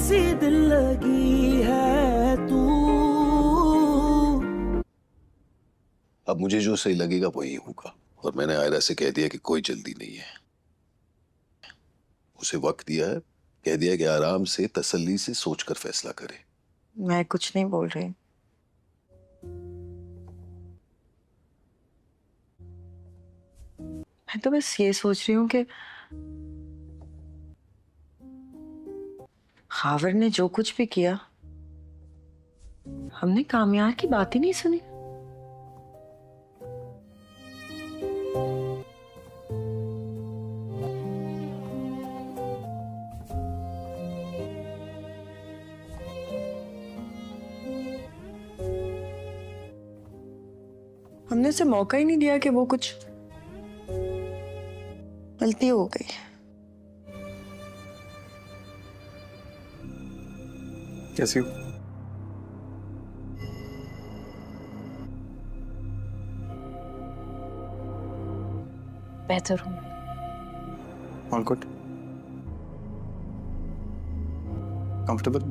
कैसी दिल लगी है तू। अब मुझे जो सही लगेगा वही होगा, और मैंने आयरा से कह दिया कि कोई जल्दी नहीं है। उसे वक्त दिया है, कह दिया कि आराम से तसल्ली से सोचकर फैसला करे। मैं कुछ नहीं बोल रही। मैं तो बस ये सोच रही हूँ कि खावर ने जो कुछ भी किया, हमने कामयार की बात ही नहीं सुनी। हमने उसे मौका ही नहीं दिया कि वो कुछ गलती हो गई। कैसी हो? बेहतर हूँ। All good? कंफर्टेबल?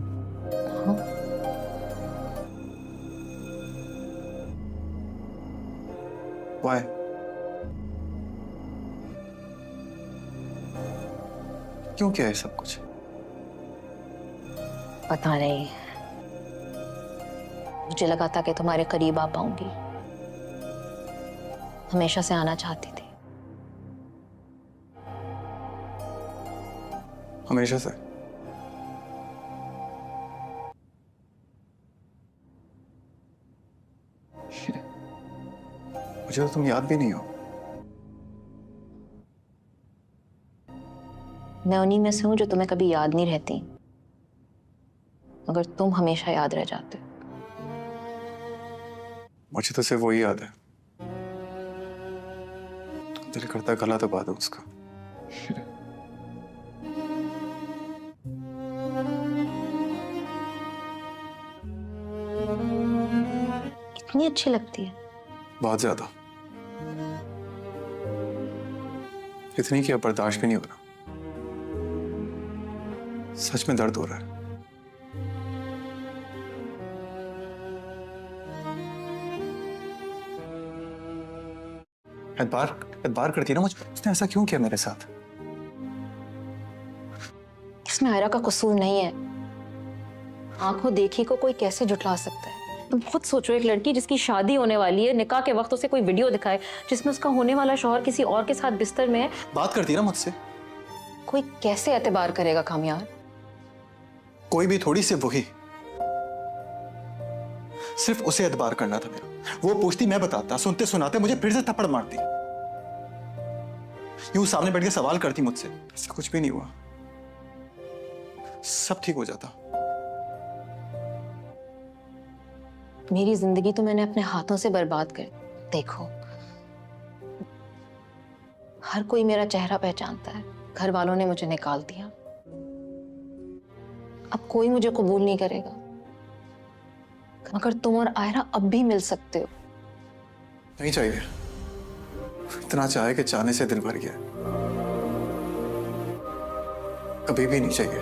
Why? क्यों क्या है सब कुछ? पता नहीं, मुझे लगा था कि तुम्हारे करीब आ पाऊंगी। हमेशा से आना चाहती थी। हमेशा से? मुझे तो तुम याद भी नहीं हो। मैं उन्हीं में से हूं जो तुम्हें कभी याद नहीं रहती, मगर तुम हमेशा याद रह जाते हो। मुझे तो सिर्फ वही याद है। दिल करता गला दबा दो उसका। इतनी अच्छी लगती है। बहुत ज्यादा। इतनी कि अब बर्दाश्त भी नहीं हो रहा। सच में दर्द हो रहा है। एतबार करती है ना मुझ पर। उसने ऐसा क्यों किया मेरे साथ? इसमें आयरा का कसूर नहीं है। आंखों देखी को कोई कैसे झुठला सकता है? तुम खुद सोचो, एक लड़की जिसकी शादी होने वाली है, निकाह के वक्त उसे कोई वीडियो दिखाए जिसमें उसका होने वाला शौहर किसी और के साथ बिस्तर में है। बात करती है ना मुझसे। कोई कैसे एतबार करेगा कामयार? कोई भी थोड़ी, सिर्फ वही। सिर्फ उसे एतबार करना था मेरा। वो पूछती, मैं बताता, सुनते सुनाते मुझे फिर से थप्पड़ मारती। यूं सामने बैठ के सवाल करती मुझसे। ऐसा कुछ भी नहीं हुआ। सब ठीक हो जाता। मेरी जिंदगी तो मैंने अपने हाथों से बर्बाद कर। देखो, हर कोई मेरा चेहरा पहचानता है। घर वालों ने मुझे निकाल दिया। अब कोई मुझे कबूल नहीं करेगा, मगर तुम और आयरा अब भी मिल सकते हो। नहीं चाहिए। इतना चाहे कि चाहने से दिल भर गया। कभी भी नहीं चाहिए।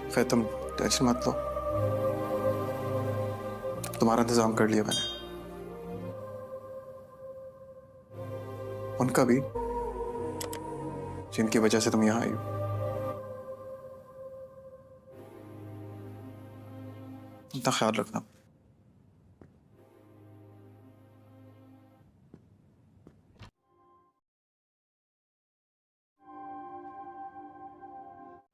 खैर, तुम टेंशन मत लो। तुम्हारा इंतजाम कर लिया मैंने। उनका भी, जिनकी वजह से तुम यहां आई हो। अपना ख्याल रखना।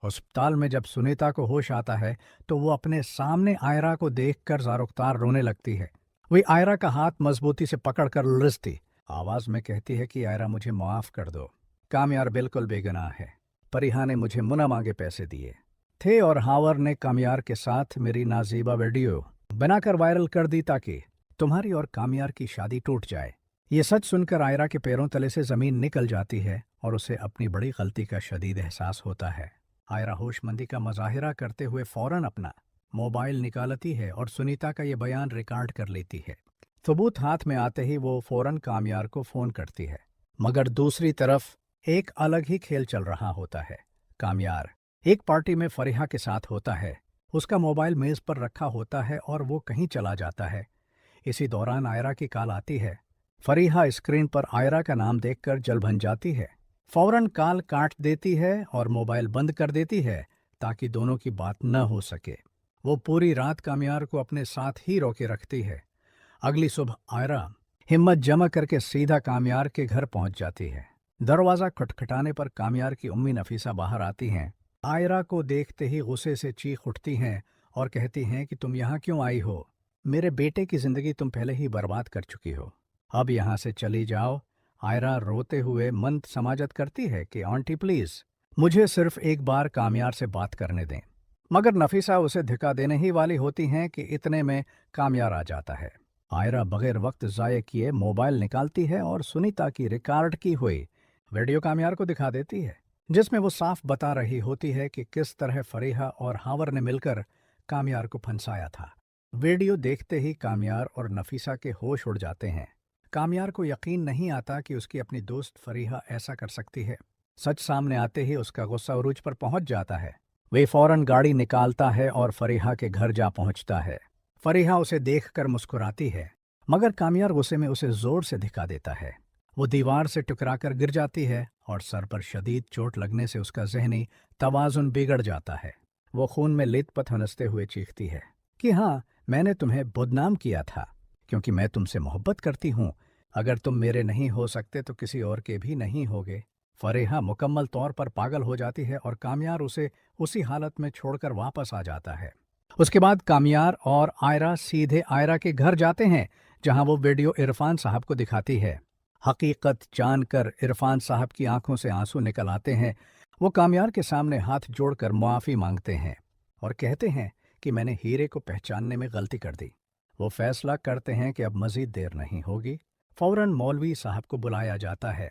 अस्पताल में जब सुनीता को होश आता है तो वो अपने सामने आयरा को देखकर ज़ारुख्तार रोने लगती है। वही आयरा का हाथ मजबूती से पकड़कर लुढ़सती आवाज में कहती है कि आयरा, मुझे माफ कर दो। कामयार बिल्कुल बेगुनाह है। परिहा ने मुझे मुना मांगे पैसे दिए थे और हावर ने कामयार के साथ मेरी नाजीबा वीडियो बनाकर वायरल कर दी ताकि तुम्हारी और कामयार की शादी टूट जाए। ये सच सुनकर आयरा के पैरों तले से जमीन निकल जाती है और उसे अपनी बड़ी गलती का शदीद एहसास होता है। आयरा होशमंदी का मुजाहिरा करते हुए फौरन अपना मोबाइल निकालती है और सुनीता का ये बयान रिकॉर्ड कर लेती है। सबूत हाथ में आते ही वो फौरन कामयार को फ़ोन करती है। मगर दूसरी तरफ एक अलग ही खेल चल रहा होता है। कामयार एक पार्टी में फरीहा के साथ होता है। उसका मोबाइल मेज पर रखा होता है और वो कहीं चला जाता है। इसी दौरान आयरा की कॉल आती है। फरीहा स्क्रीन पर आयरा का नाम देखकर जल भन जाती है। फौरन कॉल काट देती है और मोबाइल बंद कर देती है ताकि दोनों की बात न हो सके। वो पूरी रात कामयार को अपने साथ ही रोके रखती है। अगली सुबह आयरा हिम्मत जमा करके सीधा कामयार के घर पहुंच जाती है। दरवाज़ा खटखटाने पर कामयार की उम्मी नफीसा बाहर आती हैं। आयरा को देखते ही गुस्से से चीख उठती हैं और कहती हैं कि तुम यहाँ क्यों आई हो? मेरे बेटे की ज़िंदगी तुम पहले ही बर्बाद कर चुकी हो, अब यहाँ से चली जाओ। आयरा रोते हुए मंद समाजत करती है कि आंटी प्लीज़ मुझे सिर्फ एक बार कामयार से बात करने दें। मगर नफीसा उसे धिका देने ही वाली होती हैं कि इतने में कामयार आ जाता है। आयरा बगैर वक्त ज़ाये किए मोबाइल निकालती है और सुनीता की रिकॉर्ड की हुई वीडियो कामयार को दिखा देती है, जिसमें वो साफ बता रही होती है कि किस तरह फरीहा और हावर ने मिलकर कामयार को फंसाया था। वीडियो देखते ही कामयार और नफीसा के होश उड़ जाते हैं। कामयार को यकीन नहीं आता कि उसकी अपनी दोस्त फरीहा ऐसा कर सकती है। सच सामने आते ही उसका गुस्सा उरूज पर पहुंच जाता है। वे फौरन गाड़ी निकालता है और फरीहा के घर जा पहुंचता है। फरीहा उसे देखकर मुस्कुराती है, मगर कामयार गुस्से में उसे जोर से धिका देता है। वो दीवार से टकराकर गिर जाती है और सर पर शदीद चोट लगने से उसका ज़हनी तवाज़ुन बिगड़ जाता है। वो खून में लिथपथ हंसते हुए चीखती है कि हाँ, मैंने तुम्हें बदनाम किया था क्योंकि मैं तुमसे मोहब्बत करती हूँ। अगर तुम मेरे नहीं हो सकते तो किसी और के भी नहीं होगे। फरीहा मुकम्मल तौर पर पागल हो जाती है और कामयार उसे उसी हालत में छोड़कर वापस आ जाता है। उसके बाद कामयार और आयरा सीधे आयरा के घर जाते हैं, जहां वो वीडियो इरफान साहब को दिखाती है। हकीकत जानकर इरफान साहब की आंखों से आंसू निकल आते हैं। वो कामयार के सामने हाथ जोड़कर मुआफ़ी मांगते हैं और कहते हैं कि मैंने हीरे को पहचानने में गलती कर दी। वो फैसला करते हैं कि अब मज़ीद देर नहीं होगी। फौरन मौलवी साहब को बुलाया जाता है।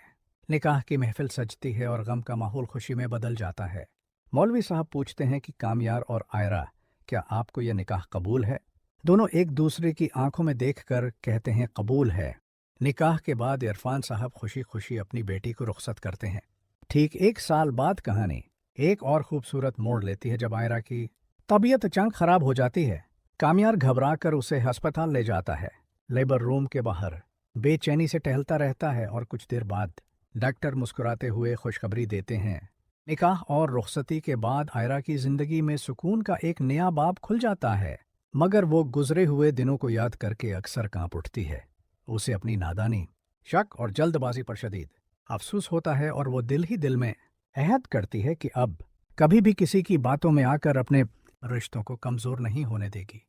निकाह की महफिल सजती है और गम का माहौल खुशी में बदल जाता है। मौलवी साहब पूछते हैं कि कामयार और आयरा, क्या आपको यह निकाह कबूल है? दोनों एक दूसरे की आंखों में देखकर कहते हैं कबूल है। निकाह के बाद इरफान साहब खुशी खुशी अपनी बेटी को रुखसत करते हैं। ठीक 1 साल बाद कहानी एक और खूबसूरत मोड़ लेती है जब आयरा की तबीयत अचानक खराब हो जाती है। कामयार घबरा कर उसे अस्पताल ले जाता है। लेबर रूम के बाहर बेचैनी से टहलता रहता है और कुछ देर बाद डॉक्टर मुस्कुराते हुए खुशखबरी देते हैं। निकाह और रुखसती के बाद आयरा की जिंदगी में सुकून का एक नया बाब खुल जाता है, मगर वो गुजरे हुए दिनों को याद करके अक्सर कांप उठती है। उसे अपनी नादानी, शक और जल्दबाजी पर शदीद अफसोस होता है और वो दिल ही दिल में अहद करती है कि अब कभी भी किसी की बातों में आकर अपने रिश्तों को कमज़ोर नहीं होने देगी।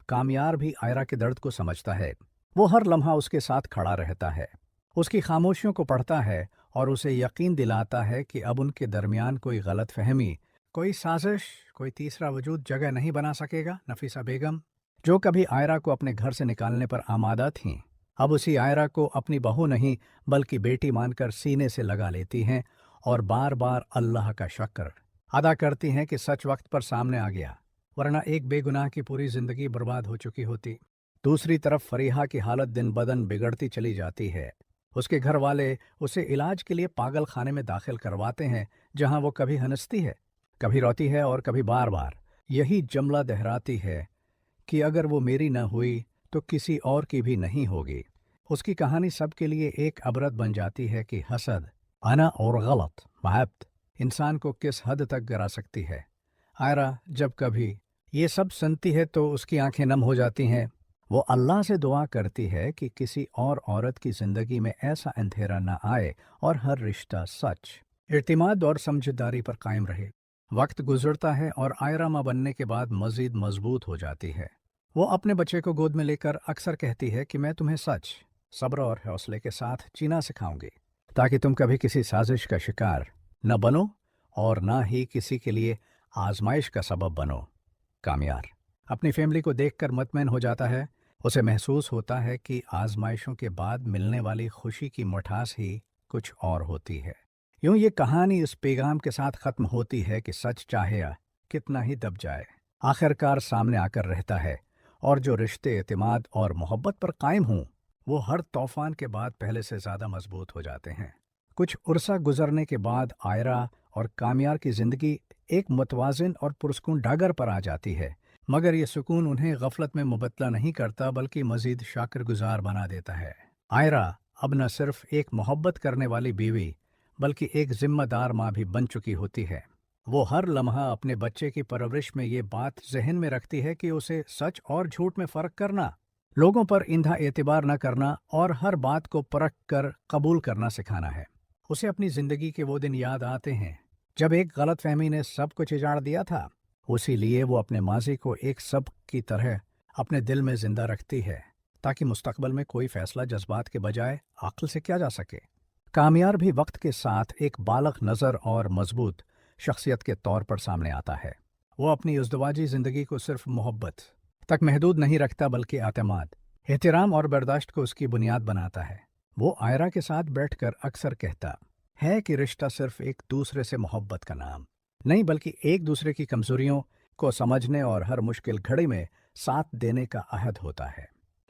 कामयार भी आयरा के दर्द को समझता है। वो हर लम्हा उसके साथ खड़ा रहता है, उसकी खामोशियों को पढ़ता है और उसे यकीन दिलाता है कि अब उनके दरमियान कोई गलतफहमी, कोई साजिश, कोई तीसरा वजूद जगह नहीं बना सकेगा। नफीसा बेगम, जो कभी आयरा को अपने घर से निकालने पर आमादा थीं, अब उसी आयरा को अपनी बहू नहीं बल्कि बेटी मानकर सीने से लगा लेती हैं और बार बार अल्लाह का शुक्र अदा करती हैं कि सच वक्त पर सामने आ गया, वरना एक बेगुनाह की पूरी जिंदगी बर्बाद हो चुकी होती। दूसरी तरफ फरीहा की हालत दिन बदन बिगड़ती चली जाती है। उसके घर वाले उसे इलाज के लिए पागल खाने में दाखिल करवाते हैं, जहां वो कभी हंसती है, कभी रोती है और कभी बार बार यही जुमला दोहराती है कि अगर वो मेरी न हुई तो किसी और की भी नहीं होगी। उसकी कहानी सबके लिए एक अबरत बन जाती है कि हसद, अना और गलत महब्बत इंसान को किस हद तक गिरा सकती है। आयरा जब कभी ये सब सुनती है तो उसकी आंखें नम हो जाती हैं। वो अल्लाह से दुआ करती है कि किसी और औरत की ज़िंदगी में ऐसा अंधेरा न आए और हर रिश्ता सच, इत्मीनान और समझदारी पर कायम रहे। वक्त गुजरता है और आयरा मां बनने के बाद मज़ीद मजबूत हो जाती है। वो अपने बच्चे को गोद में लेकर अक्सर कहती है कि मैं तुम्हें सच, सब्र और हौसले के साथ जीना सिखाऊंगी, ताकि तुम कभी किसी साजिश का शिकार न बनो और ना ही किसी के लिए आजमाइश का सबब बनो। कामयार अपनी फैमिली को देखकर मुतमईन हो जाता है। उसे महसूस होता है कि आजमाइशों के बाद मिलने वाली खुशी की मिठास ही कुछ और होती है। यूं ये कहानी इस पैगाम के साथ ख़त्म होती है कि सच चाहे कितना ही दब जाए, आखिरकार सामने आकर रहता है, और जो रिश्ते एतमाद और मोहब्बत पर कायम हों वो हर तूफान के बाद पहले से ज़्यादा मजबूत हो जाते हैं। कुछ अरसा गुजरने के बाद आयरा और कामयार की जिंदगी एक मुतवाज़िन और पुरस्कून डागर पर आ जाती है, मगर ये सुकून उन्हें गफलत में मुबतला नहीं करता बल्कि मजीद शाकिरगुजार बना देता है। आयरा अब न सिर्फ एक मोहब्बत करने वाली बीवी बल्कि एक जिम्मेदार माँ भी बन चुकी होती है। वो हर लम्हा अपने बच्चे की परवरिश में ये बात जहन में रखती है कि उसे सच और झूठ में फ़र्क करना, लोगों पर इंधा एतबार न करना और हर बात को परख कर कबूल करना सिखाना है। उसे अपनी ज़िंदगी के वो दिन याद आते हैं जब एक गलतफहमी ने सब कुछ उजाड़ दिया था। उसी लिए वो अपने माजी को एक सबक की तरह अपने दिल में जिंदा रखती है ताकि मुस्तकबल में कोई फैसला जज्बात के बजाय अक्ल से किया जा सके। कामयार भी वक्त के साथ एक बालग नज़र और मजबूत शख्सियत के तौर पर सामने आता है। वो अपनी उज़दवाजी ज़िंदगी को सिर्फ मोहब्बत तक महदूद नहीं रखता बल्कि एतमाद, एहतराम और बर्दाश्त को उसकी बुनियाद बनाता है। वो आयरा के साथ बैठकर अक्सर कहता है कि रिश्ता सिर्फ एक दूसरे से मोहब्बत का नाम नहीं बल्कि एक दूसरे की कमज़ोरियों को समझने और हर मुश्किल घड़ी में साथ देने का अहद होता है।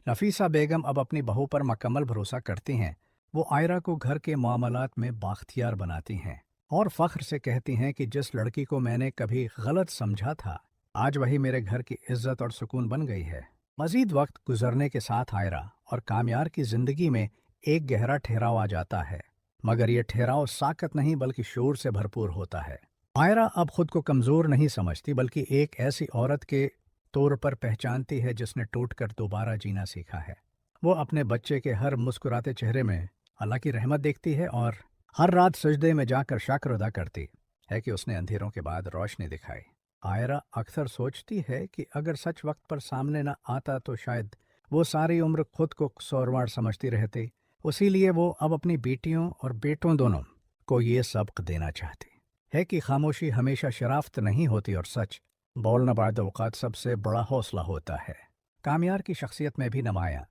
नफीसा बेगम अब अपनी बहू पर मुकम्मल भरोसा करती हैं। वो आयरा को घर के मामलात में बाख्तियार बनाती हैं और फ़ख्र से कहती हैं कि जिस लड़की को मैंने कभी गलत समझा था आज वही मेरे घर की इज्जत और सुकून बन गई है। मज़ीद वक्त गुजरने के साथ आयरा और कामयार की ज़िंदगी में एक गहरा ठहराव आ जाता है, मगर ये ठहराव साकत नहीं बल्कि शूर से भरपूर होता है। आयरा अब खुद को कमज़ोर नहीं समझती बल्कि एक ऐसी औरत के तौर पर पहचानती है जिसने टूट कर दोबारा जीना सीखा है। वो अपने बच्चे के हर मुस्कुराते चेहरे में अल्लाह की रहमत देखती है और हर रात सजदे में जाकर शुक्र अदा करती है कि उसने अंधेरों के बाद रोशनी दिखाई। आयरा अक्सर सोचती है कि अगर सच वक्त पर सामने न आता तो शायद वो सारी उम्र खुद को सोरवार समझती रहती। उसीलिए वो अब अपनी बेटियों और बेटों दोनों को ये सबक देना चाहती है कि खामोशी हमेशा शराफत नहीं होती और सच बोलना बाद औक़ात सबसे बड़ा हौसला होता है। कामयार की शख्सियत में भी नुमायाँ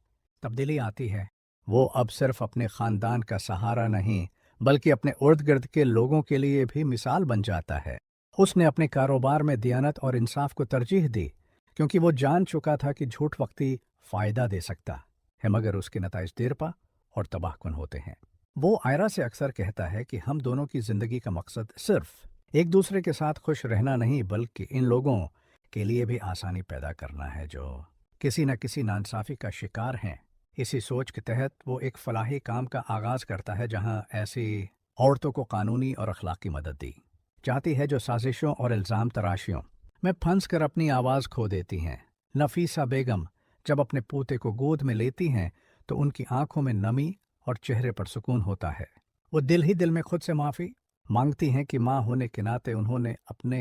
तब्दीली आती है। वो अब सिर्फ अपने ख़ानदान का सहारा नहीं बल्कि अपने इर्द गिर्द के लोगों के लिए भी मिसाल बन जाता है। उसने अपने कारोबार में दियानत और इंसाफ को तरजीह दी क्योंकि वो जान चुका था कि झूठ वक्ती फ़ायदा दे सकता है मगर उसके नताइज देरपा और तबाहकुन होते हैं। वो आयरा से अक्सर कहता है कि हम दोनों की ज़िंदगी का मकसद सिर्फ एक दूसरे के साथ खुश रहना नहीं बल्कि इन लोगों के लिए भी आसानी पैदा करना है जो किसी न किसी नाइंसाफ़ी का शिकार हैं। इसी सोच के तहत वो एक फलाही काम का आगाज़ करता है जहां ऐसी औरतों को कानूनी और अखलाकी मदद दी जाती है जो साजिशों और इल्ज़ाम तराशियों में फंस कर अपनी आवाज़ खो देती हैं। नफीसा बेगम जब अपने पोते को गोद में लेती हैं तो उनकी आंखों में नमी और चेहरे पर सुकून होता है। वो दिल ही दिल में खुद से माफ़ी मांगती हैं कि माँ होने के नाते उन्होंने अपने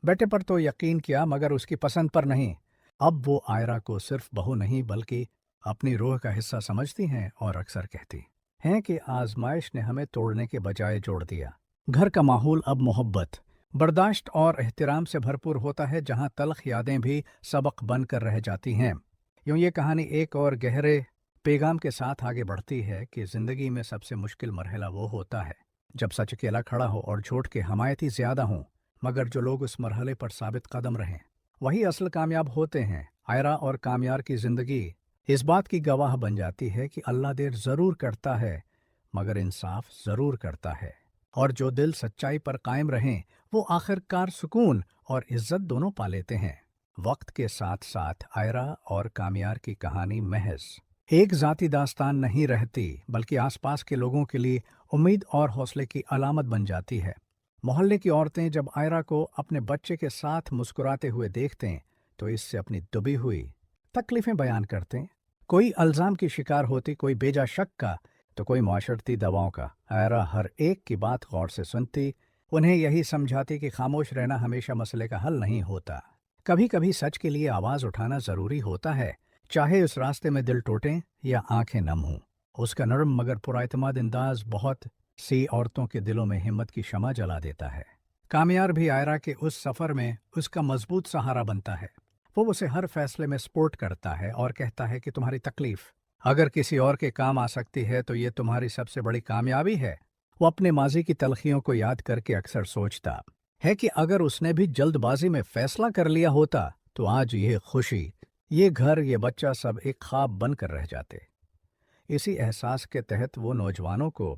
बेटे पर तो यकीन किया मगर उसकी पसंद पर नहीं। अब वो आयरा को सिर्फ बहू नहीं बल्कि अपनी रूह का हिस्सा समझती हैं और अक्सर कहती हैं कि आजमाइश ने हमें तोड़ने के बजाय जोड़ दिया। घर का माहौल अब मोहब्बत, बर्दाश्त और एहतराम से भरपूर होता है जहां तल्ख यादें भी सबक बन कर रह जाती हैं। यूँ ये कहानी एक और गहरे पैगाम के साथ आगे बढ़ती है कि ज़िंदगी में सबसे मुश्किल मरहला वो होता है जब सच अकेला खड़ा हो और झूठ के हमायती ज़्यादा हों, मगर जो लोग उस मरहले पर साबित कदम रहें वही असल कामयाब होते हैं। आयरा और कामयार की ज़िंदगी इस बात की गवाह बन जाती है कि अल्लाह देर ज़रूर करता है मगर इंसाफ ज़रूर करता है और जो दिल सच्चाई पर कायम रहें वो आखिरकार सुकून और इज्जत दोनों पा लेते हैं। वक्त के साथ साथ आयरा और कामयार की कहानी महज एक ज़ाती दास्तान नहीं रहती बल्कि आसपास के लोगों के लिए उम्मीद और हौसले की अलामत बन जाती है। मोहल्ले की औरतें जब आयरा को अपने बच्चे के साथ मुस्कुराते हुए देखते हैं तो इससे अपनी दबी हुई तकलीफ़ें बयान करते हैं। कोई इल्ज़ाम की शिकार होती, कोई बेजा शक का तो कोई माशरती दबाव का। आयरा हर एक की बात गौर से सुनती, उन्हें यही समझाती कि खामोश रहना हमेशा मसले का हल नहीं होता। कभी कभी सच के लिए आवाज़ उठाना ज़रूरी होता है, चाहे उस रास्ते में दिल टूटें या आंखें नम हों। उसका नरम मगर पुरएतमाद अंदाज बहुत सी औरतों के दिलों में हिम्मत की शमा जला देता है। कामयार भी आयरा के उस सफ़र में उसका मजबूत सहारा बनता है। वो उसे हर फैसले में सपोर्ट करता है और कहता है कि तुम्हारी तकलीफ़ अगर किसी और के काम आ सकती है तो ये तुम्हारी सबसे बड़ी कामयाबी है। वो अपने माजी की तलखियों को याद करके अक्सर सोचता है कि अगर उसने भी जल्दबाजी में फैसला कर लिया होता तो आज ये खुशी, ये घर, ये बच्चा सब एक ख्वाब बन कर रह जाते। इसी एहसास के तहत वो नौजवानों को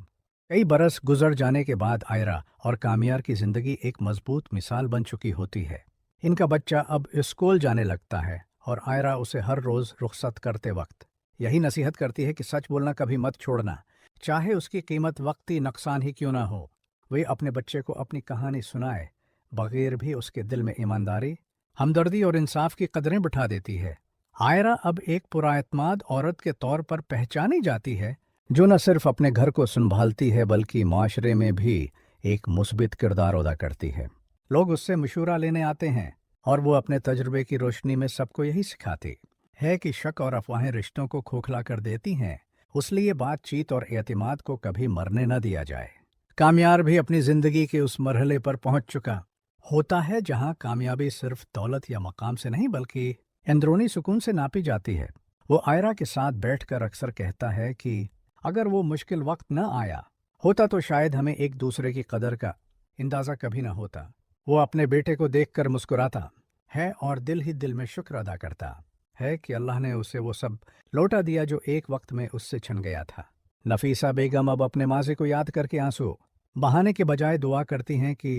कई बरस गुजर जाने के बाद आयरा और कामियार की जिंदगी एक मजबूत मिसाल बन चुकी होती है। इनका बच्चा अब स्कूल जाने लगता है और आयरा उसे हर रोज रुखसत करते वक्त यही नसीहत करती है कि सच बोलना कभी मत छोड़ना, चाहे उसकी कीमत वक्ती नुकसान ही क्यों ना हो। वे अपने बच्चे को अपनी कहानी सुनाए बगैर भी उसके दिल में ईमानदारी, हमदर्दी और इंसाफ की कदरें बिठा देती है। आयरा अब एक पुराएतमाद औरत के तौर पर पहचानी जाती है, जो न सिर्फ अपने घर को संभालती है बल्कि माशरे में भी एक मुस्बित किरदार अदा करती है। लोग उससे मशूरा लेने आते हैं और वो अपने तजुर्बे की रोशनी में सबको यही सिखाती है कि शक और अफवाहें रिश्तों को खोखला कर देती हैं, इसलिए बातचीत और एतमाद को कभी मरने न दिया जाए। कामयार भी अपनी जिंदगी के उस मरहले पर पहुंच चुका होता है जहां कामयाबी सिर्फ दौलत या मकाम से नहीं बल्कि अंदरूनी सुकून से नापी जाती है। वो आयरा के साथ बैठकर अक्सर कहता है कि अगर वो मुश्किल वक्त न आया होता तो शायद हमें एक दूसरे की कदर का अंदाज़ा कभी न होता। वो अपने बेटे को देखकर मुस्कुराता है और दिल ही दिल में शुक्र अदा करता है कि अल्लाह ने उसे वो सब लौटा दिया जो एक वक्त में उससे छिन गया था। नफीसा बेगम अब अपने माज़ी को याद करके आंसू बहाने के बजाय दुआ करती हैं कि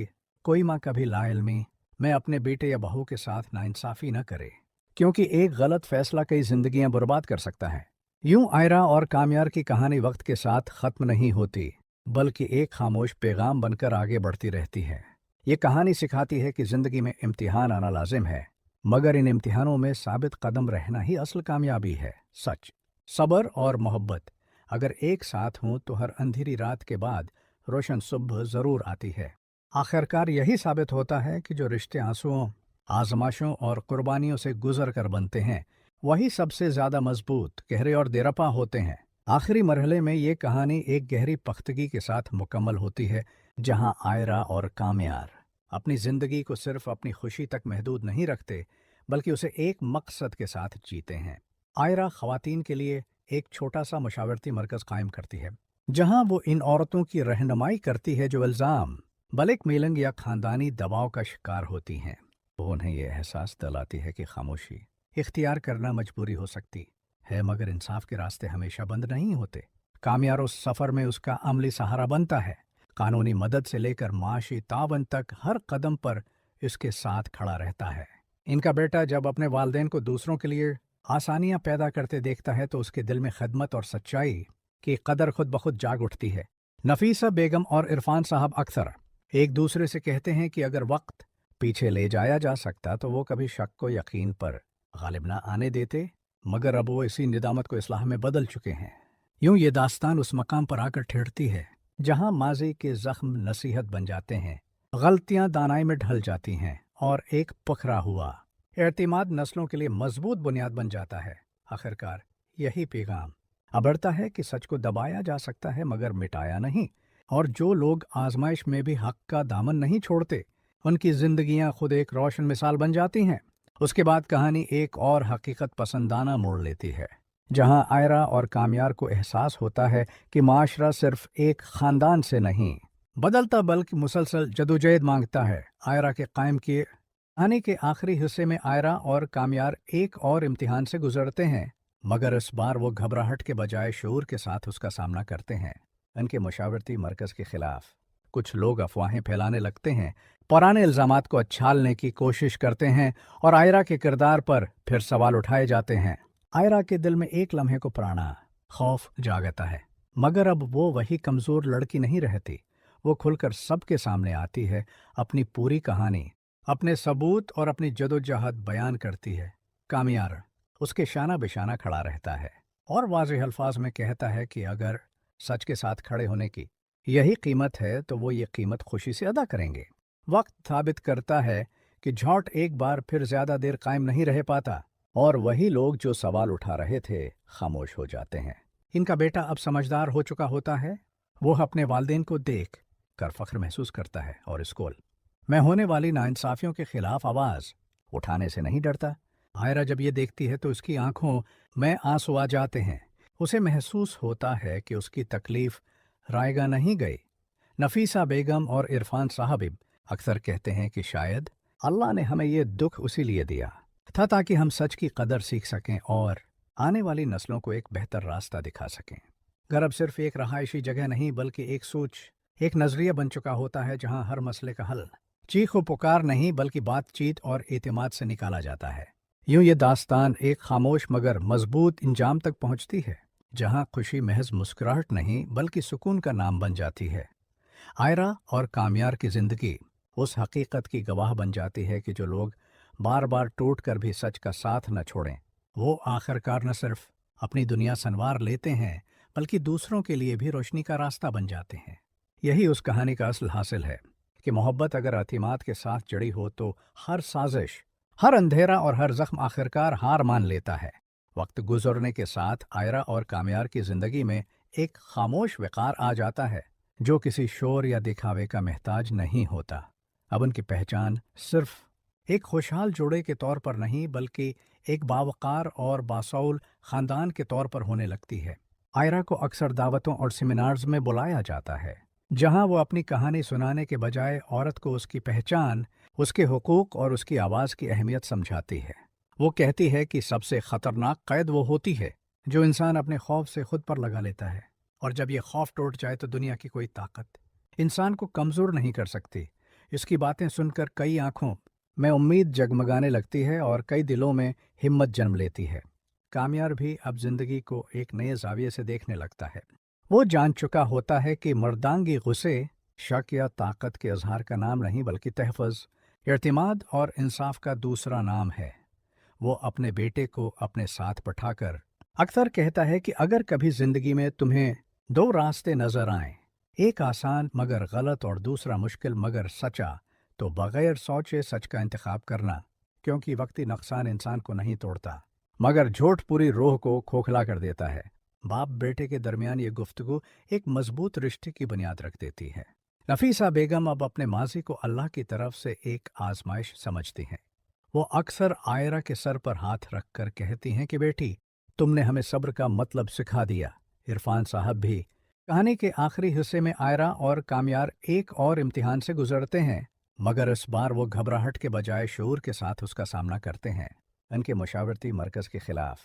कोई माँ कभी लाइल्मी में अपने बेटे या बहू के साथ नाइंसाफ़ी न करे, क्योंकि एक गलत फैसला कई जिंदगियां बर्बाद कर सकता है। यूं आयरा और कामयार की कहानी वक्त के साथ ख़त्म नहीं होती बल्कि एक खामोश पैगाम बनकर आगे बढ़ती रहती है। ये कहानी सिखाती है कि ज़िंदगी में इम्तिहान आना लाजिम है, मगर इन इम्तिहानों में साबित कदम रहना ही असल कामयाबी है। सच, सब्र और मोहब्बत अगर एक साथ हों तो हर अंधेरी रात के बाद रोशन सुबह ज़रूर आती है। आखिरकार यही साबित होता है कि जो रिश्ते आंसुओं, आजमाइशों और कुर्बानियों से गुजर कर बनते हैं वही सबसे ज़्यादा मजबूत, गहरे और देरपा होते हैं। आखिरी मरहले में ये कहानी एक गहरी पख्तगी के साथ मुकम्मल होती है, जहां आयरा और कामयार अपनी ज़िंदगी को सिर्फ अपनी खुशी तक महदूद नहीं रखते बल्कि उसे एक मकसद के साथ जीते हैं। आयरा ख़वातीन के लिए एक छोटा सा मशावरती मरकज़ कायम करती है, जहां वो इन औरतों की रहनुमाई करती है जो इल्ज़ाम, बलिक मेलंग या ख़ानदानी दबाव का शिकार होती हैं। वो उन्हें यह एहसास दिलाती है कि खामोशी इख्तियार करना मजबूरी हो सकती है, मगर इंसाफ के रास्ते हमेशा बंद नहीं होते। कामयार उस सफ़र में उसका अमली सहारा बनता है, कानूनी मदद से लेकर माशी तावन तक हर कदम पर इसके साथ खड़ा रहता है। इनका बेटा जब अपने वालिदैन को दूसरों के लिए आसानियां पैदा करते देखता है तो उसके दिल में खिदमत और सच्चाई की कदर खुद ब खुद जाग उठती है। नफीसा बेगम और इरफान साहब अक्सर एक दूसरे से कहते हैं कि अगर वक्त पीछे ले जाया जा सकता तो वो कभी शक को यकीन पर गालिब ना आने देते, मगर अब वो इसी निदामत को इस्लाह में बदल चुके हैं। यूं ये दास्तान उस मकाम पर आकर ठहरती है जहां माजी के जख्म नसीहत बन जाते हैं, गलतियां दानाई में ढल जाती हैं और एक पखरा हुआ एतमाद नस्लों के लिए मजबूत बुनियाद बन जाता है। आखिरकार यही पैगाम अबड़ता है कि सच को दबाया जा सकता है मगर मिटाया नहीं, और जो लोग आजमाइश में भी हक का दामन नहीं छोड़ते उनकी जिंदगियां खुद एक रोशन मिसाल बन जाती हैं। उसके बाद कहानी एक और हकीकत पसंदाना मोड़ लेती है, जहां आयरा और कामयार को एहसास होता है कि माशरा सिर्फ एक खानदान से नहीं बदलता बल्कि मुसलसल जदोजहद मांगता है। आयरा के कायम किए कहानी के आखिरी हिस्से में आयरा और कामयार एक और इम्तिहान से गुजरते हैं, मगर इस बार वो घबराहट के बजाय शऊर के साथ उसका सामना करते हैं। उनके मशावरती मरकज़ के खिलाफ कुछ लोग अफवाहें फैलाने लगते हैं, पुराने इल्ज़ामात को अच्छालने की कोशिश करते हैं और आयरा के किरदार पर फिर सवाल उठाए जाते हैं। आयरा के दिल में एक लम्हे को पुराना खौफ जागता है, मगर अब वो वही कमज़ोर लड़की नहीं रहती। वो खुलकर सबके सामने आती है, अपनी पूरी कहानी, अपने सबूत और अपनी जदोजहद बयान करती है। कामयार उसके शाना बिशाना खड़ा रहता है और वाज़ेह अल्फाज में कहता है कि अगर सच के साथ खड़े होने की यही कीमत है तो वो ये कीमत खुशी से अदा करेंगे। वक्त साबित करता है कि झूठ एक बार फिर ज़्यादा देर कायम नहीं रह पाता और वही लोग जो सवाल उठा रहे थे खामोश हो जाते हैं। इनका बेटा अब समझदार हो चुका होता है। वो अपने वालिदैन को देख कर फ़ख्र महसूस करता है और स्कूल में होने वाली नाइंसाफ़ियों के खिलाफ आवाज़ उठाने से नहीं डरता। आयरा जब ये देखती है तो उसकी आंखों में आंसू आ जाते हैं। उसे महसूस होता है कि उसकी तकलीफ़ रायगा नहीं गई। नफीसा बेगम और इरफान साहब अक्सर कहते हैं कि शायद अल्लाह ने हमें ये दुख उसी लिए दिया था ताकि हम सच की कदर सीख सकें और आने वाली नस्लों को एक बेहतर रास्ता दिखा सकें। घर अब सिर्फ एक रहायशी जगह नहीं बल्कि एक सोच, एक नजरिया बन चुका होता है जहां हर मसले का हल चीख व पुकार नहीं बल्कि बातचीत और एतमाद से निकाला जाता है। यूं ये दास्तान एक खामोश मगर मजबूत इंजाम तक पहुंचती है जहां खुशी महज मुस्कुराहट नहीं बल्कि सुकून का नाम बन जाती है। आयरा और कामयार की जिंदगी उस हकीकत की गवाह बन जाती है कि जो लोग बार बार टूट कर भी सच का साथ न छोड़ें, वो आखिरकार न सिर्फ अपनी दुनिया संवार लेते हैं बल्कि दूसरों के लिए भी रोशनी का रास्ता बन जाते हैं। यही उस कहानी का असल हासिल है कि मोहब्बत अगर अतीमाद के साथ जड़ी हो तो हर साजिश, हर अंधेरा और हर जख्म आखिरकार हार मान लेता है। वक्त गुजरने के साथ आयरा और कामयार की जिंदगी में एक खामोश वक़ार आ जाता है जो किसी शोर या दिखावे का महताज नहीं होता। अब उनकी पहचान सिर्फ एक खुशहाल जोड़े के तौर पर नहीं बल्कि एक बावकार और बासौल ख़ानदान के तौर पर होने लगती है। आयरा को अक्सर दावतों और सेमिनार्स में बुलाया जाता है जहां वो अपनी कहानी सुनाने के बजाय औरत को उसकी पहचान, उसके हुकूक और उसकी आवाज़ की अहमियत समझाती है। वो कहती है कि सबसे ख़तरनाक कैद वो होती है जो इंसान अपने खौफ से खुद पर लगा लेता है, और जब ये खौफ टूट जाए तो दुनिया की कोई ताकत इंसान को कमज़ोर नहीं कर सकती। इसकी बातें सुनकर कई आंखों में उम्मीद जगमगाने लगती है और कई दिलों में हिम्मत जन्म लेती है। कामयार भी अब जिंदगी को एक नए जाविये से देखने लगता है। वो जान चुका होता है कि मर्दांगी गुस्से शक या ताकत के इजहार का नाम नहीं बल्कि तहफ़्फ़ुज़, इर्तिमाद और इंसाफ का दूसरा नाम है। वो अपने बेटे को अपने साथ बैठाकर अक्सर कहता है कि अगर कभी जिंदगी में तुम्हें दो रास्ते नजर आएं, एक आसान मगर गलत और दूसरा मुश्किल मगर सच्चा, तो बगैर सोचे सच का इंतखाब करना, क्योंकि वक्ती नुकसान इंसान को नहीं तोड़ता मगर झूठ पूरी रूह को खोखला कर देता है। बाप बेटे के दरमियान ये गुफ्तगू एक मजबूत रिश्ते की बुनियाद रख देती है। नफीसा बेगम अब अपने माजी को अल्लाह की तरफ से एक आजमाइश समझती हैं। वो अक्सर आयरा के सर पर हाथ रखकर कहती हैं कि बेटी, तुमने हमें सब्र का मतलब सिखा दिया। इरफान साहब भी कहानी के आखिरी हिस्से में आयरा और कामयार एक और इम्तिहान से गुजरते हैं, मगर इस बार वो घबराहट के बजाय शऊर के साथ उसका सामना करते हैं। उनके मुशावरती मरकज़ के खिलाफ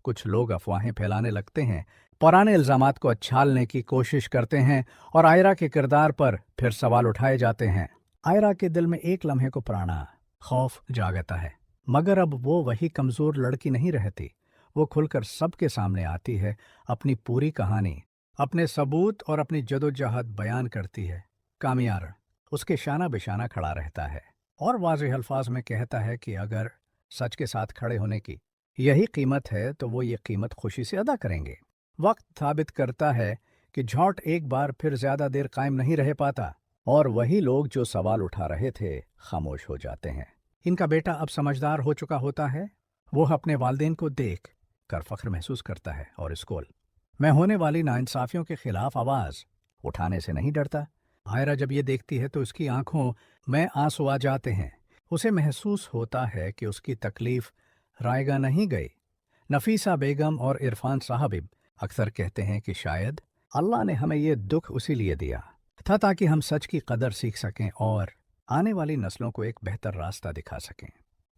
कुछ लोग अफवाहें फैलाने लगते हैं, पुराने इल्ज़ामात को अच्छालने की कोशिश करते हैं और आयरा के किरदार पर फिर सवाल उठाए जाते हैं। आयरा के दिल में एक लम्हे को पुराना खौफ जागता है, मगर अब वो वही कमज़ोर लड़की नहीं रहती। वो खुलकर सबके सामने आती है, अपनी पूरी कहानी, अपने सबूत और अपनी जदोजहद बयान करती है। कामयार उसके शाना बिशाना खड़ा रहता है और वाज़ेह अल्फाज में कहता है कि अगर सच के साथ खड़े होने की यही कीमत है तो वो ये कीमत खुशी से अदा करेंगे। वक्त साबित करता है कि झूठ एक बार फिर ज़्यादा देर कायम नहीं रह पाता और वही लोग जो सवाल उठा रहे थे खामोश हो जाते हैं। इनका बेटा अब समझदार हो चुका होता है। वो अपने वालिदैन को देख कर फख्र महसूस करता है और स्कूल में होने वाली नाइंसाफियों के खिलाफ आवाज़ उठाने से नहीं डरता। आयरा जब ये देखती है तो उसकी आंखों में आंसू आ जाते हैं। उसे महसूस होता है कि उसकी तकलीफ रायगा नहीं गई। नफीसा बेगम और इरफान साहब अक्सर कहते हैं कि शायद अल्लाह ने हमें ये दुख उसी लिए दिया था ताकि हम सच की कदर सीख सकें और आने वाली नस्लों को एक बेहतर रास्ता दिखा सकें।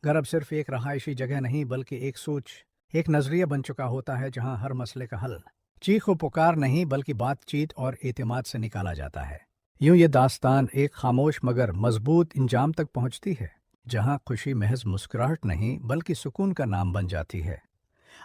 घर अब सिर्फ एक रहायशी जगह नहीं बल्कि एक सोच, एक नजरिया बन चुका होता है जहां हर मसले का हल चीख व पुकार नहीं बल्कि बातचीत और एतमाद से निकाला जाता है। यूं ये दास्तान एक खामोश मगर मजबूत इंजाम तक पहुंचती है जहां खुशी महज मुस्कुराहट नहीं बल्कि सुकून का नाम बन जाती है।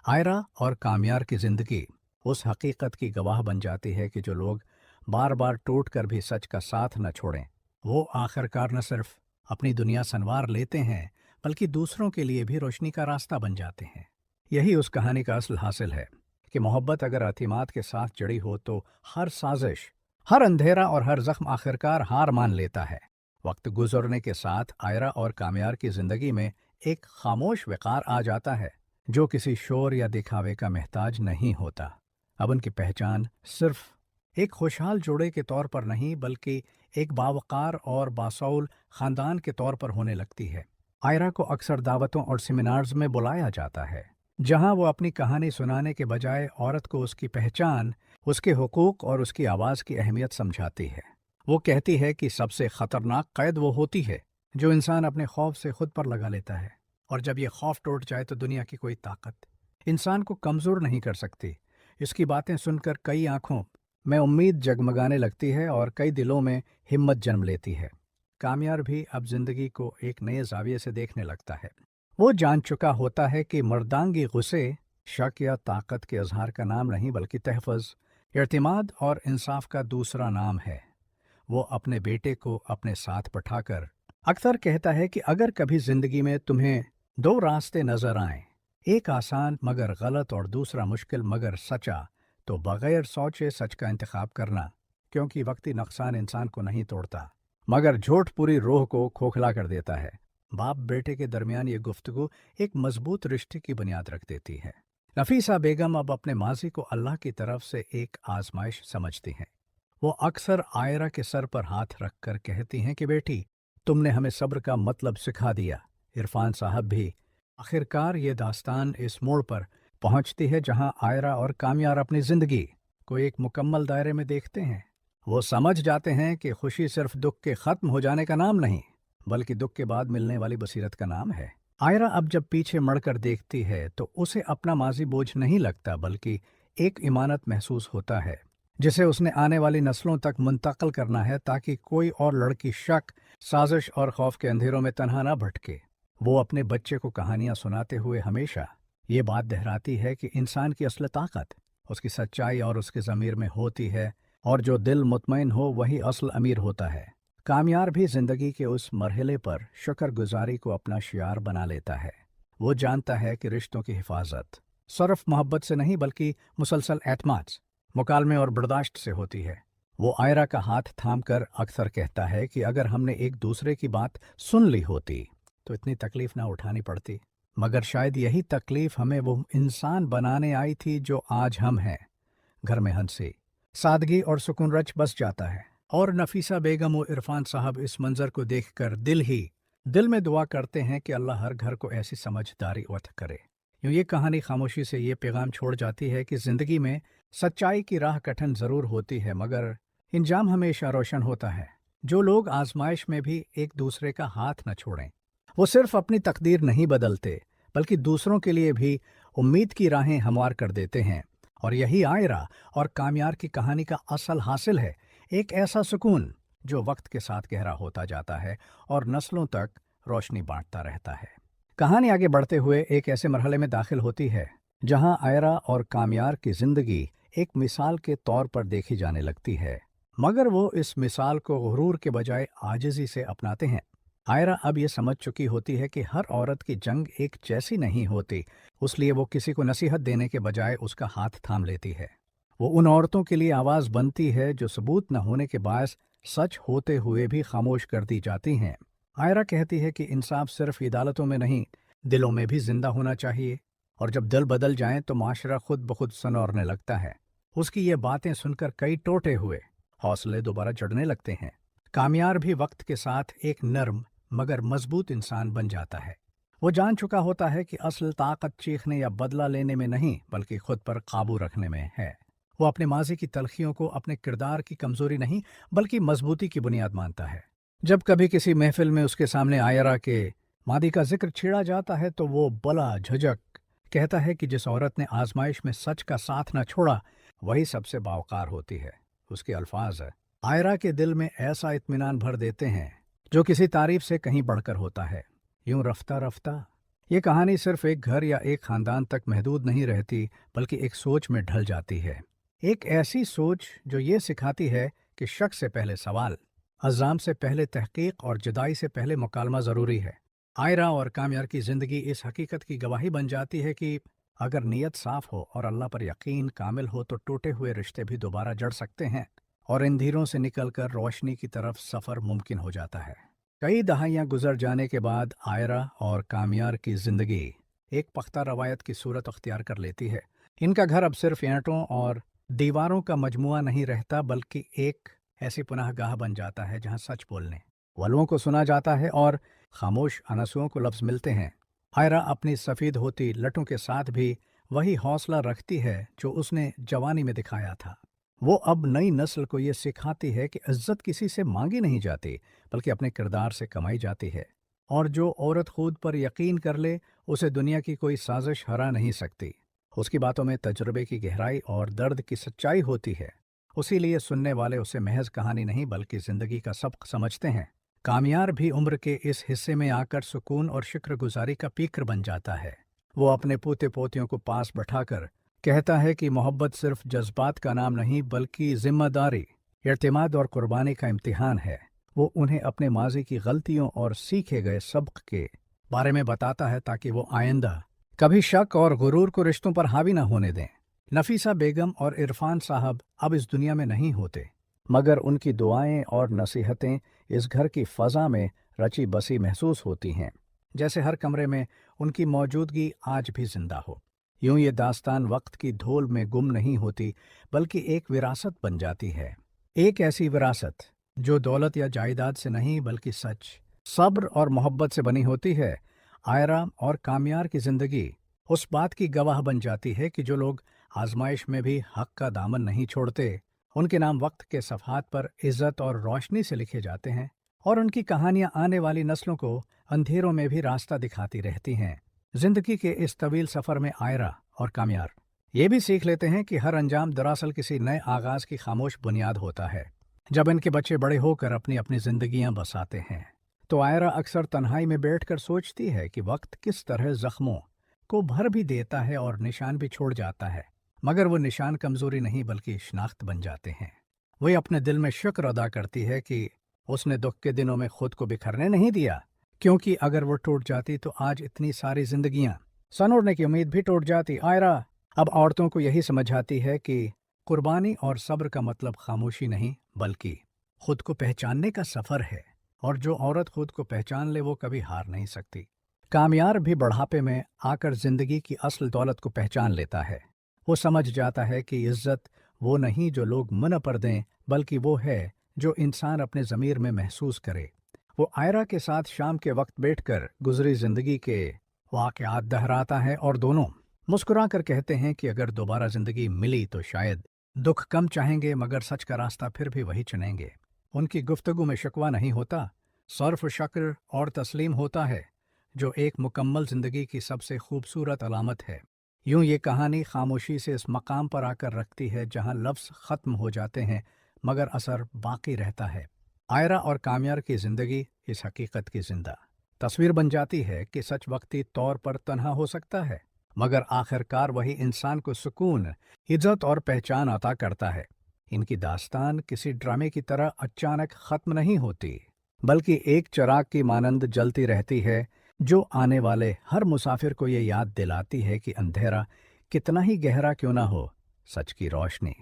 आयरा और कामयार की जिंदगी उस हकीकत की गवाह बन जाती है कि जो लोग बार बार टूट कर भी सच का साथ न छोड़ें, वो आखिरकार न सिर्फ अपनी दुनिया संवार लेते हैं बल्कि दूसरों के लिए भी रोशनी का रास्ता बन जाते हैं। यही उस कहानी का असल हासिल है कि मोहब्बत अगर अतीमाद के साथ जड़ी हो तो हर साजिश, हर अंधेरा और हर जख्म आखिरकार हार मान लेता है। वक्त गुजरने के साथ आयरा और कामयार की जिंदगी में एक खामोश वक़ार आ जाता है जो किसी शोर या दिखावे का महताज नहीं होता। अब उनकी पहचान सिर्फ एक खुशहाल जोड़े के तौर पर नहीं बल्कि एक बावकार और बासौल ख़ानदान के तौर पर होने लगती है। आयरा को अक्सर दावतों और सेमिनार्स में बुलाया जाता है जहां वो अपनी कहानी सुनाने के बजाय औरत को उसकी पहचान, उसके हुकूक और उसकी आवाज़ की अहमियत समझाती है। वो कहती है कि सबसे ख़तरनाक कैद वो होती है जो इंसान अपने खौफ से खुद पर लगा लेता है, और जब ये खौफ टूट जाए तो दुनिया की कोई ताकत इंसान को कमज़ोर नहीं कर सकती। इसकी बातें सुनकर कई आंखों में उम्मीद जगमगाने लगती है और कई दिलों में हिम्मत जन्म लेती है। कामयार भी अब जिंदगी को एक नए जाविये से देखने लगता है। वो जान चुका होता है कि मर्दांगी गुस्से शक या ताकत के इजहार का नाम नहीं बल्कि तहफ़्फ़ुज़, इर्तिमाद और इंसाफ का दूसरा नाम है। वो अपने बेटे को अपने साथ बैठाकर अक्सर कहता है कि अगर कभी जिंदगी में तुम्हें दो रास्ते नजर आएं, एक आसान मगर गलत और दूसरा मुश्किल मगर सच्चा, तो बगैर सोचे सच का इंतखाब करना, क्योंकि वक्ती नुकसान इंसान को नहीं तोड़ता मगर झूठ पूरी रूह को खोखला कर देता है। बाप बेटे के दरमियान ये गुफ्तगू एक मजबूत रिश्ते की बुनियाद रख देती है। नफीसा बेगम अब अपने माजी को अल्लाह की तरफ से एक आजमाइश समझती हैं। वो अक्सर आयरा के सर पर हाथ रखकर कहती हैं कि बेटी, तुमने हमें सब्र का मतलब सिखा दिया। इरफान साहब भी। आखिरकार ये दास्तान इस मोड़ पर पहुंचती है जहां आयरा और कामयार अपनी जिंदगी को एक मुकम्मल दायरे में देखते हैं। वो समझ जाते हैं कि खुशी सिर्फ दुख के खत्म हो जाने का नाम नहीं बल्कि दुख के बाद मिलने वाली बसीरत का नाम है। आयरा अब जब पीछे मुड़कर देखती है तो उसे अपना माजी बोझ नहीं लगता बल्कि एक इमानत महसूस होता है जिसे उसने आने वाली नस्लों तक मुंतकिल करना है ताकि कोई और लड़की शक, साजिश और खौफ के अंधेरों में तन्हा न भटके। वो अपने बच्चे को कहानियां सुनाते हुए हमेशा ये बात दोहराती है कि इंसान की असल ताकत उसकी सच्चाई और उसके ज़मीर में होती है और जो दिल मुतमईन हो वही असल अमीर होता है। कामयार भी जिंदगी के उस मरहले पर शुक्रगुजारी को अपना शियार बना लेता है। वो जानता है कि रिश्तों की हिफाजत सिर्फ मोहब्बत से नहीं बल्कि मुसलसल एतमाद, मुकालमे और बर्दाश्त से होती है। वो आयरा का हाथ थामकर अक्सर कहता है कि अगर हमने एक दूसरे की बात सुन ली होती तो इतनी तकलीफ ना उठानी पड़ती, मगर शायद यही तकलीफ हमें वो इंसान बनाने आई थी जो आज हम हैं। घर में हंसी, सादगी और सुकून रच बस जाता है। और नफीसा बेगम और इरफान साहब इस मंजर को देखकर दिल में दुआ करते हैं कि अल्लाह हर घर को ऐसी समझदारी अता करे। यूँ ये कहानी खामोशी से ये पैगाम छोड़ जाती है कि जिंदगी में सच्चाई की राह कठिन ज़रूर होती है मगर इंजाम हमेशा रोशन होता है। जो लोग आजमाइश में भी एक दूसरे का हाथ न छोड़ें, वो सिर्फ अपनी तकदीर नहीं बदलते बल्कि दूसरों के लिए भी उम्मीद की राहें हमवार कर देते हैं। और यही आयरा और कामयार की कहानी का असल हासिल है, एक ऐसा सुकून जो वक्त के साथ गहरा होता जाता है और नस्लों तक रोशनी बांटता रहता है। कहानी आगे बढ़ते हुए एक ऐसे मरहले में दाखिल होती है जहां आयरा और कामयार की जिंदगी एक मिसाल के तौर पर देखी जाने लगती है, मगर वो इस मिसाल को गुरूर के बजाय आजिज़ी से अपनाते हैं। आयरा अब ये समझ चुकी होती है कि हर औरत की जंग एक जैसी नहीं होती, इसलिए वो किसी को नसीहत देने के बजाय उसका हाथ थाम लेती है। वो उन औरतों के लिए आवाज़ बनती है जो सबूत न होने के बायस सच होते हुए भी खामोश कर दी जाती हैं। आयरा कहती है कि इंसाफ सिर्फ अदालतों में नहीं, दिलों में भी जिंदा होना चाहिए, और जब दिल बदल जाएं तो माशरा खुद ब खुद सनौरने लगता है। उसकी ये बातें सुनकर कई टूटे हुए हौसले दोबारा चढ़ने लगते हैं। कामयार भी वक्त के साथ एक नर्म मगर मजबूत इंसान बन जाता है। वो जान चुका होता है कि असल ताकत चीखने या बदला लेने में नहीं बल्कि खुद पर काबू रखने में है। वो अपने माजी की तलखियों को अपने किरदार की कमजोरी नहीं बल्कि मजबूती की बुनियाद मानता है। जब कभी किसी महफिल में उसके सामने आयरा के मादी का जिक्र छेड़ा जाता है तो वो बला झिझक कहता है कि जिस औरत ने आजमाइश में सच का साथ न छोड़ा वही सबसे बावकार होती है। उसके अल्फाज आयरा के दिल में ऐसा इत्मीनान भर देते हैं जो किसी तारीफ से कहीं बढ़कर होता है। यूं रफ्ता रफ्ता ये कहानी सिर्फ एक घर या एक खानदान तक महदूद नहीं रहती बल्कि एक सोच में ढल जाती है। एक ऐसी सोच जो ये सिखाती है कि शक से पहले सवाल, अज़ाम से पहले तहकीक और जुदाई से पहले मुकालमा ज़रूरी है। आयरा और कामयार की ज़िंदगी इस हकीकत की गवाही बन जाती है कि अगर नीयत साफ हो और अल्लाह पर यकीन कामिल हो तो टूटे हुए रिश्ते भी दोबारा जड़ सकते हैं और अंधेरों से निकलकर रोशनी की तरफ सफ़र मुमकिन हो जाता है। कई दहाइयाँ गुजर जाने के बाद आयरा और कामयार की ज़िंदगी एक पख्ता रवायत की सूरत अख्तियार कर लेती है। इनका घर अब सिर्फ ईंटों और दीवारों का मजमुआ नहीं रहता बल्कि एक ऐसी पनाहगाह बन जाता है जहां सच बोलने वालों को सुना जाता है और खामोश अनसुओं को लफ्ज़ मिलते हैं। आयरा अपनी सफ़ेद होती लटों के साथ भी वही हौसला रखती है जो उसने जवानी में दिखाया था। वो अब नई नस्ल को ये सिखाती है कि इज्जत किसी से मांगी नहीं जाती बल्कि अपने किरदार से कमाई जाती है, और जो औरत खुद पर यकीन कर ले उसे दुनिया की कोई साजिश हरा नहीं सकती। उसकी बातों में तजुर्बे की गहराई और दर्द की सच्चाई होती है। उसी लिए सुनने वाले उसे महज कहानी नहीं बल्कि जिंदगी का सबक समझते हैं। कामयार भी उम्र के इस हिस्से में आकर सुकून और शुक्रगुजारी का पीकर बन जाता है। वो अपने पोते पोतियों को पास बैठाकर कहता है कि मोहब्बत सिर्फ जज्बात का नाम नहीं बल्कि जिम्मेदारी, इर्तिमाद और कुर्बानी का इम्तिहान है। वो उन्हें अपने माजी की गलतियों और सीखे गए सबक के बारे में बताता है ताकि वो आइंदा कभी शक और गुरूर को रिश्तों पर हावी न होने दें। नफीसा बेगम और इरफान साहब अब इस दुनिया में नहीं होते, मगर उनकी दुआएं और नसीहतें इस घर की फ़ज़ा में रची बसी महसूस होती हैं, जैसे हर कमरे में उनकी मौजूदगी आज भी जिंदा हो। यूं ये दास्तान वक्त की धूल में गुम नहीं होती बल्कि एक विरासत बन जाती है। एक ऐसी विरासत जो दौलत या जायदाद से नहीं बल्कि सच, सब्र और मोहब्बत से बनी होती है। आयरा और कामयार की जिंदगी उस बात की गवाह बन जाती है कि जो लोग आजमाइश में भी हक का दामन नहीं छोड़ते, उनके नाम वक्त के सफ़हात पर इज्जत और रोशनी से लिखे जाते हैं और उनकी कहानियां आने वाली नस्लों को अंधेरों में भी रास्ता दिखाती रहती हैं। जिंदगी के इस तवील सफ़र में आयरा और कामयार ये भी सीख लेते हैं कि हर अंजाम दरअसल किसी नए आगाज की खामोश बुनियाद होता है। जब इनके बच्चे बड़े होकर अपनी अपनी जिंदगियां बसाते हैं तो आयरा अक्सर तन्हाई में बैठकर सोचती है कि वक्त किस तरह जख्मों को भर भी देता है और निशान भी छोड़ जाता है, मगर वो निशान कमजोरी नहीं बल्कि शनाख्त बन जाते हैं। वही अपने दिल में शुक्र अदा करती है कि उसने दुख के दिनों में खुद को बिखरने नहीं दिया, क्योंकि अगर वो टूट जाती तो आज इतनी सारी जिंदगियां सनोरने की उम्मीद भी टूट जाती। आयरा अब औरतों को यही समझाती है कि कुर्बानी और सब्र का मतलब खामोशी नहीं बल्कि खुद को पहचानने का सफ़र है, और जो औरत खुद को पहचान ले वो कभी हार नहीं सकती। कामयार भी बढ़ापे में आकर जिंदगी की असल दौलत को पहचान लेता है। वो समझ जाता है कि इज्जत वो नहीं जो लोग मुंह पर दें, बल्कि वो है जो इंसान अपने ज़मीर में महसूस करे। वो आयरा के साथ शाम के वक्त बैठकर गुजरी जिंदगी के वाक़यात दोहराता है और दोनों मुस्कुरा कर कहते हैं कि अगर दोबारा जिंदगी मिली तो शायद दुख कम चाहेंगे मगर सच का रास्ता फिर भी वही चुनेंगे। उनकी गुफ्तगू में शिकवा नहीं होता, सर्फ शक्र और तस्लीम होता है, जो एक मुकम्मल जिंदगी की सबसे खूबसूरत अलामत है। यूं ये कहानी खामोशी से इस मकाम पर आकर रखती है जहां लफ्ज़ ख़त्म हो जाते हैं मगर असर बाकी रहता है। आयरा और कामयार की ज़िंदगी इस हकीकत की जिंदा तस्वीर बन जाती है कि सच वक्ती तौर पर तन्हा हो सकता है, मगर आखिरकार वही इंसान को सुकून, इज्जत और पहचान अता करता है। इनकी दास्तान किसी ड्रामे की तरह अचानक ख़त्म नहीं होती, बल्कि एक चिराग की मानंद जलती रहती है जो आने वाले हर मुसाफिर को ये याद दिलाती है कि अंधेरा कितना ही गहरा क्यों ना हो, सच की रोशनी